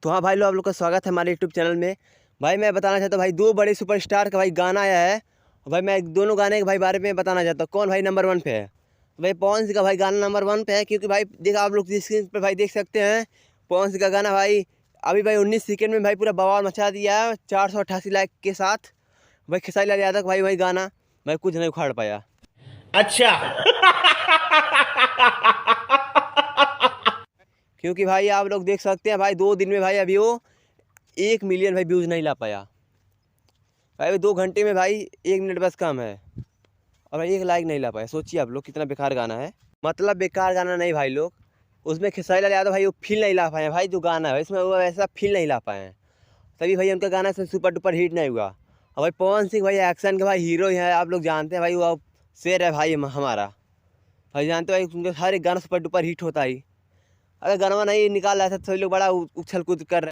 तो हाँ भाई लोग, आप लोग का स्वागत है हमारे यूट्यूब चैनल में। भाई मैं बताना चाहता हूँ भाई, दो बड़े सुपरस्टार का भाई गाना आया है। भाई मैं दोनों गाने के भाई बारे में बताना चाहता हूँ, कौन भाई नंबर 1 पे है। भाई पवन सिंह का भाई गाना नंबर 1 पे है, क्योंकि भाई देखा आप लोग स्क्रीन पर भाई देख सकते हैं, पवन सिंह का गाना भाई अभी भाई 19 सेकंड में भाई पूरा बवाल मचा दिया है 488 लाइक के साथ। भाई खेसारी लाल यादव भाई गाना भाई कुछ नहीं उखाड़ पाया। अच्छा। क्योंकि भाई आप लोग देख सकते हैं भाई 2 दिन में भाई अभी वो 1 मिलियन भाई व्यूज़ नहीं ला पाया। भाई 2 घंटे में भाई 1 मिनट बस कम है और भाई 1 लाइक नहीं ला पाया। सोचिए आप लोग कितना बेकार गाना है। मतलब बेकार गाना नहीं भाई लोग, उसमें खेसारी लाल यादव भाई वो फील नहीं ला पाए हैं। भाई जो गाना है इसमें वो वैसा फील नहीं ला पाए हैं, तभी भाई उनका गाना से सुपर डुपर हिट नहीं हुआ। और भाई पवन सिंह भाई एक्शन के भाई हीरो है, आप लोग जानते हैं भाई, वो शेर है भाई हमारा। भाई जानते हो भाई उनका हर एक गाना सुपर डुपर हिट होता ही। अगर गाना नहीं निकाल रहा था तो सभी लोग बड़ा उछल कूद कर रहे हैं।